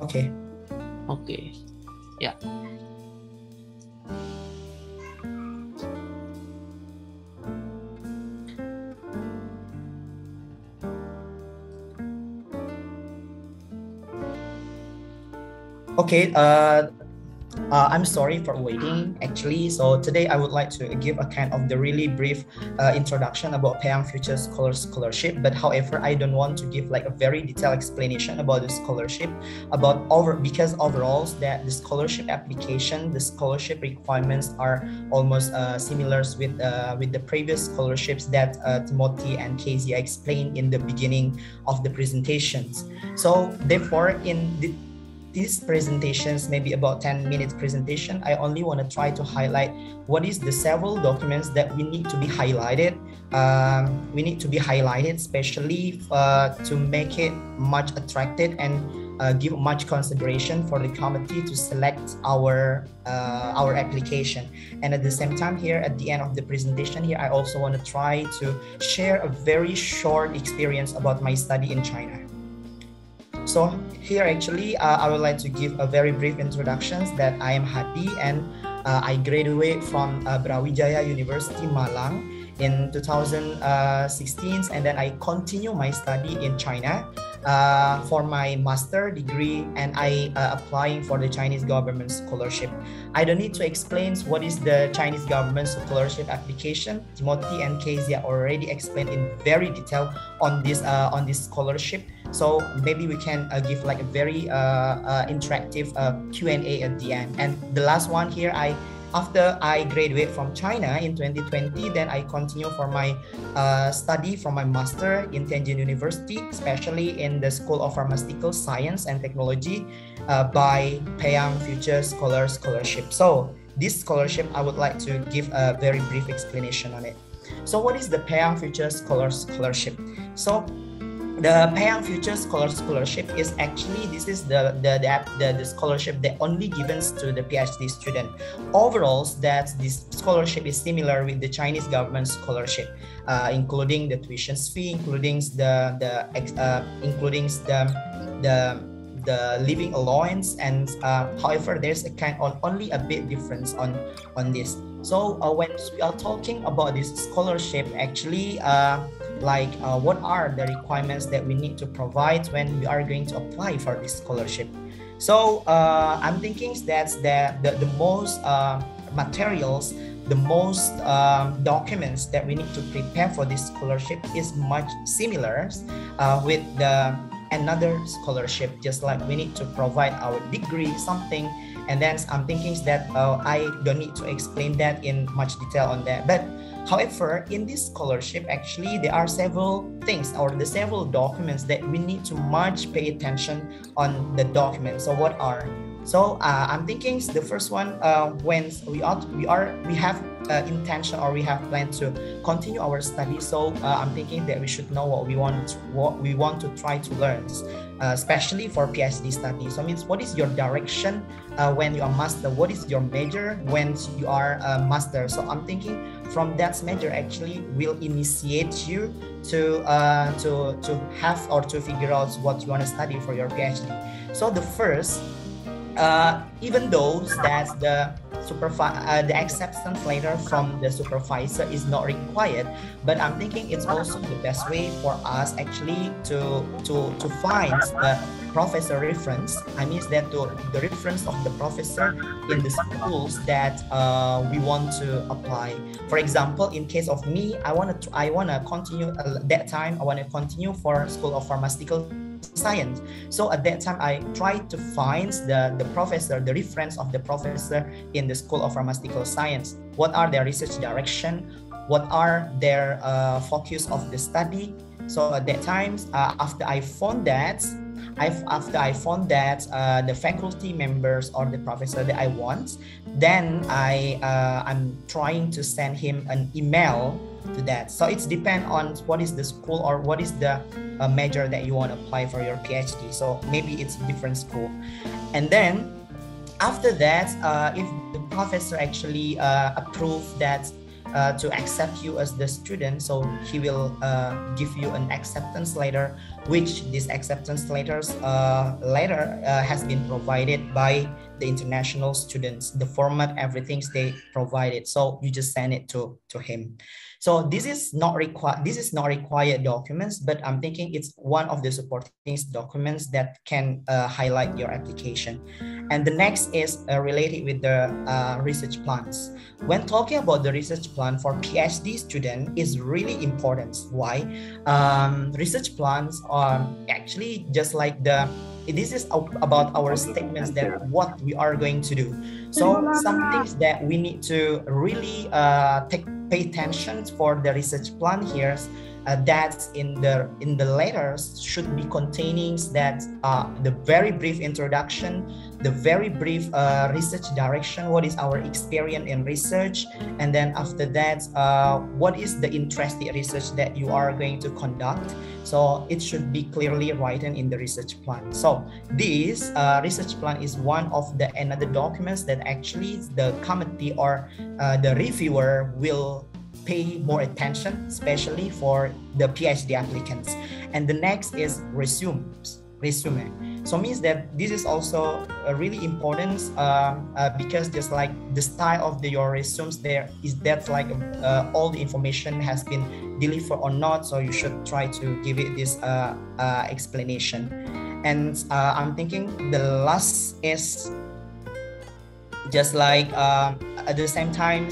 Okay. Okay. Yeah. Okay. I'm sorry for waiting actually. So today I would like to give a kind of the really brief introduction about Payang Future Scholarship. But however, I don't want to give like a very detailed explanation about the scholarship, because overall that the scholarship application, the scholarship requirements are almost similar with the previous scholarships that Timothy and Kezia explained in the beginning of the presentations. So therefore, these presentations, maybe about 10 minutes presentation, I only want to try to highlight what is the several documents that we need to be highlighted. Especially to make it much attractive and give much consideration for the committee to select our application. And at the same time here, at the end of the presentation here, I also want to try to share a very short experience about my study in China. So here actually, I would like to give a very brief introduction that I am Hadi and I graduate from Brawijaya University, Malang in 2016, and then I continue my study in China for my master degree, and I applying for the Chinese government scholarship. I don't need to explain what is the Chinese government scholarship application. Timothy and Kezia already explained in very detail on this scholarship. So maybe we can give like a very interactive Q&A at the end. And the last one here, after I graduate from China in 2020, then I continue for my study for my master in Tianjin University, especially in the School of Pharmaceutical Science and Technology by Payang Future Scholarship. So this scholarship, I would like to give a very brief explanation on it. So what is the Payang Future Scholarship? So the Payang Future Scholarship is actually, this is the scholarship that only given to the PhD student. Overall, that this scholarship is similar with the Chinese government scholarship, including the tuition fee, including the living allowance, and however, there's a kind of only a bit difference on this. So when we are talking about this scholarship, actually, what are the requirements that we need to provide when we are going to apply for this scholarship? So I'm thinking that the most materials, the most documents that we need to prepare for this scholarship is much similar with another scholarship. Just like we need to provide our degree, something, and then I'm thinking that I don't need to explain that in much detail on that. But however, in this scholarship, actually, there are several things or the several documents that we need to much pay attention on the documents. So what are? So I'm thinking the first one, when we have intention or we have planned to continue our study. So I'm thinking that we should know what we want to try to learn, especially for PhD study. So it means, what is your direction when you are master? What is your major when you are a master? So I'm thinking from that major actually will initiate you to have or to figure out what you want to study for your PhD. So the first, even though that the acceptance letter from the supervisor is not required, but I'm thinking it's also the best way for us actually to find the professor reference. I mean that the reference of the professor in the schools that we want to apply. For example, in case of me, I want to continue that time. I want to continue for School of Pharmaceutical Science. So at that time, I tried to find the professor, the reference of the professor in the School of Pharmaceutical Science. What are their research direction? What are their focus of the study? So at that time, after I found that the faculty members or the professor that I want, then I'm trying to send him an email to that. So it's depend on what is the school or what is the major that you want to apply for your PhD. So maybe it's a different school. And then after that, if the professor actually approve that to accept you as the student, so he will give you an acceptance letter which this acceptance letters letter has been provided by the international students. The format, everything they provided. So you just send it to him. So this is not required documents, but I'm thinking it's one of the supporting documents that can highlight your application. And the next is related with the research plans. When talking about the research plan for PhD student is really important. Why? Research plans are actually just like this is about our statements that what we are going to do. So some things that we need to really pay attention for the research plan here, that in the letters should be containing that the very brief introduction, the very brief research direction, what is our experience in research, and then after that what is the interesting research that you are going to conduct. So it should be clearly written in the research plan. So this research plan is one of the another documents that actually the committee or the reviewer will pay more attention, especially for the PhD applicants. And the next is resume. So means that this is also really important because just like the style of your resumes there is that like all the information has been delivered or not. So you should try to give it this explanation. And I'm thinking the last is just like at the same time,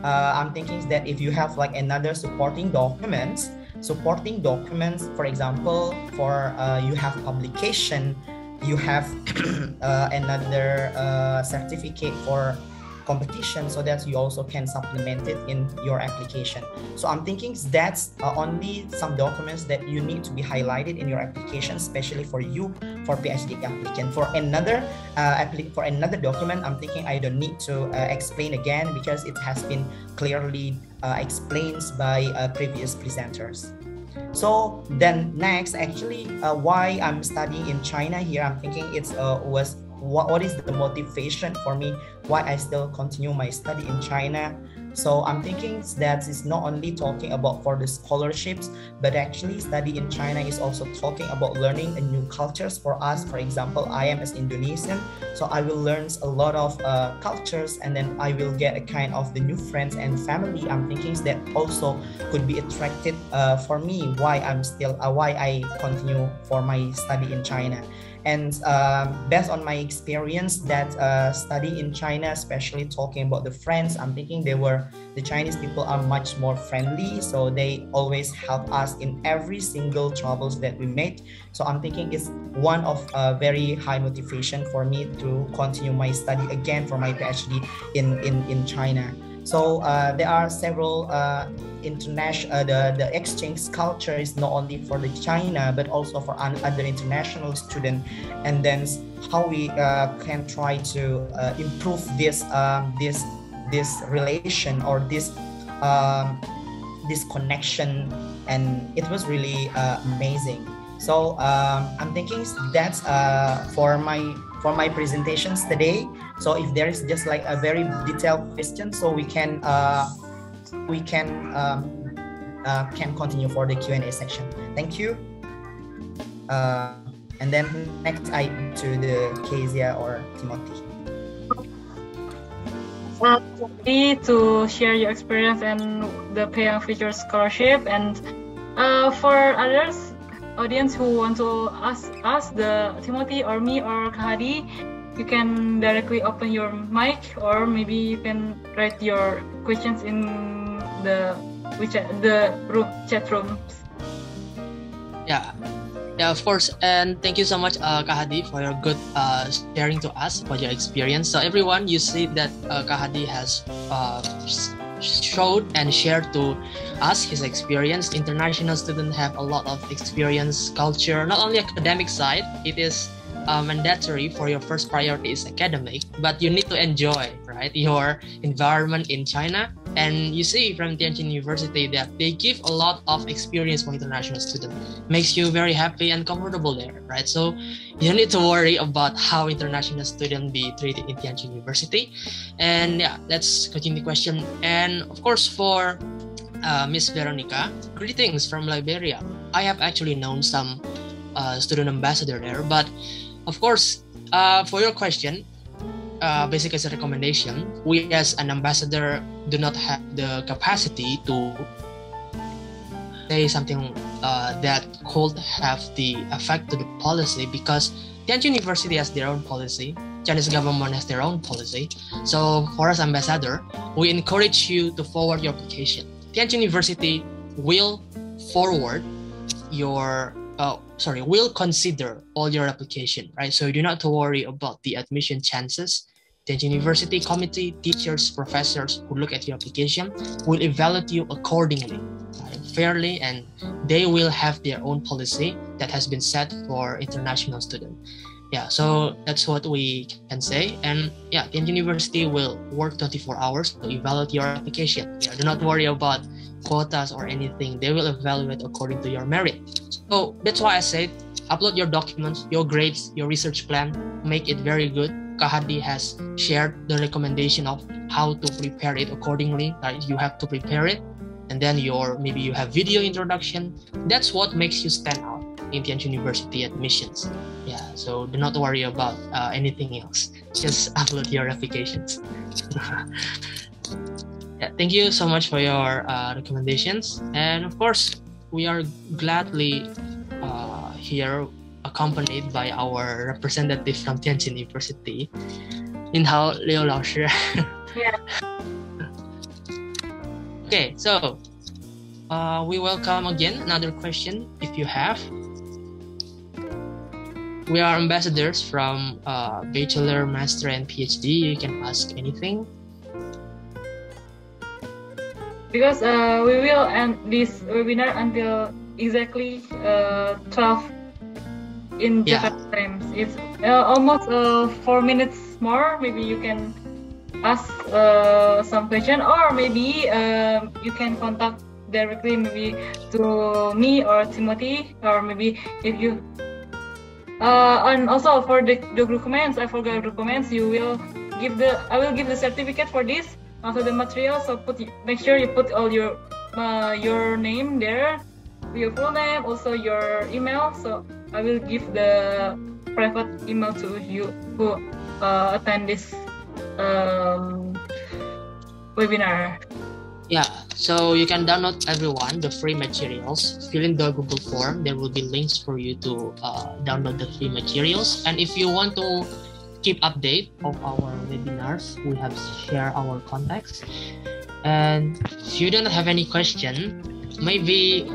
I'm thinking that if you have like another supporting documents, for example, for you have publication, you have another certificate for competition, so that you also can supplement it in your application. So I'm thinking that's only some documents that you need to be highlighted in your application, especially for you, for PhD applicant. For another document, I'm thinking I don't need to explain again because it has been clearly explained by previous presenters. So then next, actually, why I'm studying in China here, I'm thinking it's what is the motivation for me why I still continue my study in China. So I'm thinking that it's not only talking about for the scholarships, but actually study in China is also talking about learning a new cultures for us. For example, I am as Indonesian, so I will learn a lot of cultures, and then I will get a kind of the new friends and family. I'm thinking that also could be attracted for me why I continue for my study in China. And based on my experience that study in China, especially talking about the friends, I'm thinking the Chinese people are much more friendly, so they always help us in every single troubles that we make. So I'm thinking it's one of very high motivation for me to continue my study again for my PhD in China. So there are several international, the exchange culture is not only for the China, but also for other international students. And then how we can try to improve this relation or this connection. And it was really amazing. So I'm thinking that's for my presentations today. So if there is just like a very detailed question, so we can continue for the Q&A section. Thank you. And then next I to the Kezia or Timothy. To share your experience and the Payang Future Scholarship, and for others audience who want to ask the Timothy or me or Kahadi, you can directly open your mic, or maybe you can write your questions in the chat rooms. Yeah, of course. And thank you so much, Kahadi, for your good sharing to us about your experience. So everyone, you see that Kahadi has showed and shared to us his experience. International students have a lot of experience, culture, not only academic side. It is mandatory for your first priority is academic, but you need to enjoy, right, your environment in China. And you see from Tianjin University that they give a lot of experience for international students. Makes you very happy and comfortable there, right? So you don't need to worry about how international students be treated in Tianjin University. And yeah, let's continue the question. And of course, for Miss Veronica, greetings from Liberia. I have actually known some student ambassador there. But of course, for your question, basically as a recommendation, we as an ambassador do not have the capacity to say something that could have the effect to the policy, because Tianjin University has their own policy, Chinese government has their own policy. So for us ambassador, we encourage you to forward your application. Tianjin University will forward your will consider all your application, right? So you do not have to worry about the admission chances. Tianjin University committee, teachers, professors who look at your application will evaluate you accordingly, right, fairly, and they will have their own policy that has been set for international students. Yeah, so that's what we can say. And yeah, Tianjin University will work 24 hours to evaluate your application. Yeah, do not worry about quotas or anything. They will evaluate according to your merit. So that's why I said, upload your documents, your grades, your research plan, make it very good. Kahadi has shared the recommendation of how to prepare it accordingly. Right? You have to prepare it, and then maybe you have video introduction. That's what makes you stand out in Tianjin University admissions. Yeah, so do not worry about anything else. Just upload your applications. Yeah, thank you so much for your recommendations. And of course, we are gladly here accompanied by our representative from Tianjin University. 您好，刘老师。Yeah. Okay, so we welcome again another question if you have. We are ambassadors from bachelor, master, and PhD. You can ask anything. Because we will end this webinar until exactly 12 in Japan times. It's almost 4 minutes more. Maybe you can ask some question, or maybe you can contact directly maybe to me or Timothy, or maybe if you and also for the documents, I forgot documents. I will give the certificate for this. Also the material, so make sure you put all your name there, your full name, also your email. So I will give the private email to you who attend this webinar. Yeah, so you can download everyone the free materials. Fill in the Google form. There will be links for you to download the free materials. And if you want to keep update of our webinars, we have shared our contacts. And if you don't have any question, maybe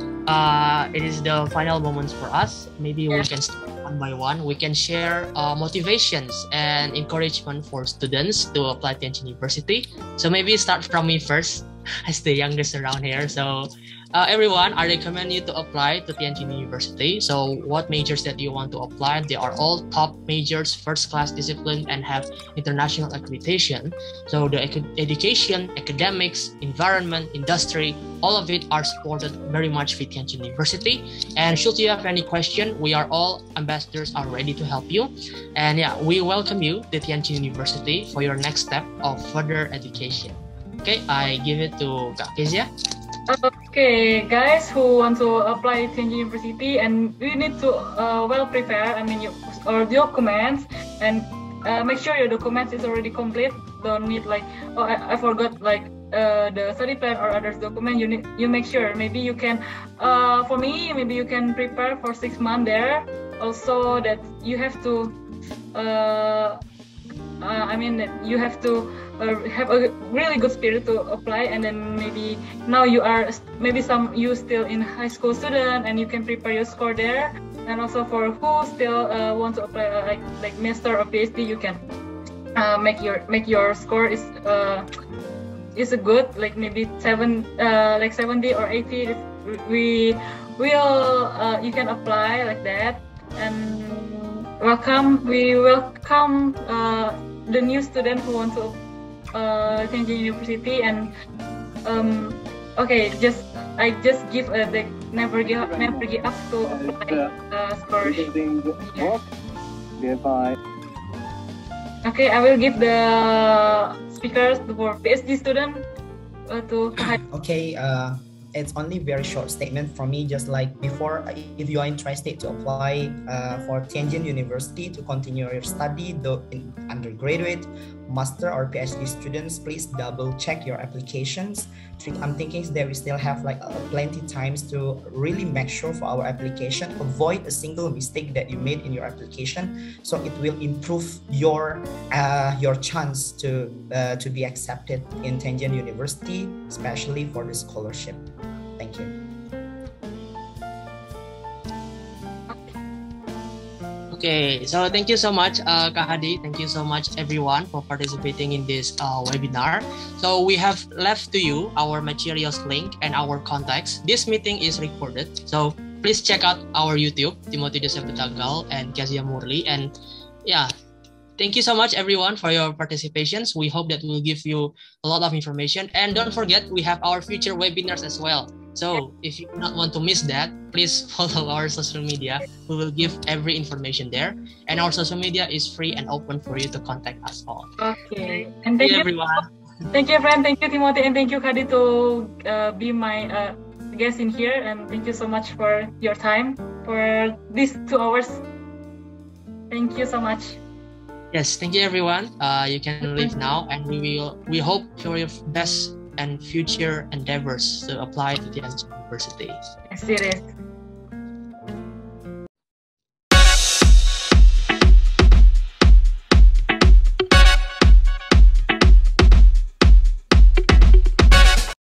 it is the final moments for us. Maybe we can start one by one. We can share motivations and encouragement for students to apply to Tianjin University. So maybe start from me first, as the youngest around here. So everyone, I recommend you to apply to Tianjin University. So what majors that you want to apply? They are all top majors, first class discipline, and have international accreditation. So the education, academics, environment, industry, all of it are supported very much with Tianjin University. And should you have any question, we are all ambassadors are ready to help you. And yeah, we welcome you to Tianjin University for your next step of further education. Okay, I give it to Kak Kezia. Okay, guys who want to apply Tianjin University, and we need to well prepare. I mean, your documents, and make sure your documents is already complete. Don't need like, oh, I forgot like the study plan or others document. You make sure. Maybe you can, for me, maybe you can prepare for 6 months there. Also, that you have to, I mean, you have to have a really good spirit to apply, and then maybe now you are you still in high school student, and you can prepare your score there. And also for who still want to apply like master or PhD, you can make your score is a good, like maybe 70 or 80. We will you can apply like that. And we welcome the new student who want to Tianjin University. And okay, I just give the never give up to apply scholarship. Yeah. Okay, I will give the speakers for PhD student to. Okay, it's only very short statement from me, just like before, if you are interested to apply for Tianjin University to continue your study, though in undergraduate, master or PhD students, please double check your applications. I'm thinking that we still have like plenty times to really make sure for our application, avoid a single mistake that you made in your application, so it will improve your chance to be accepted in Tianjin University, especially for the scholarship. Thank you. Okay, so thank you so much, Kak Hadi. Thank you so much, everyone, for participating in this webinar. So we have left to you our materials link and our contacts. This meeting is recorded, so please check out our YouTube, Timothy Joseph Betagal and Kezia Murli. And yeah, thank you so much, everyone, for your participations. We hope that we'll give you a lot of information. And don't forget, we have our future webinars as well. So if you do not want to miss that, please follow our social media. We will give every information there. And our social media is free and open for you to contact us all. Okay. And thank you, everyone. Thank you, friend. Thank you, Timothy. And thank you, Hadi, to be my guest in here. And thank you so much for your time for these 2 hours. Thank you so much. Yes, thank you, everyone. You can leave now, and we hope for your best and future endeavors to apply to Tianjin University. Yes, it is.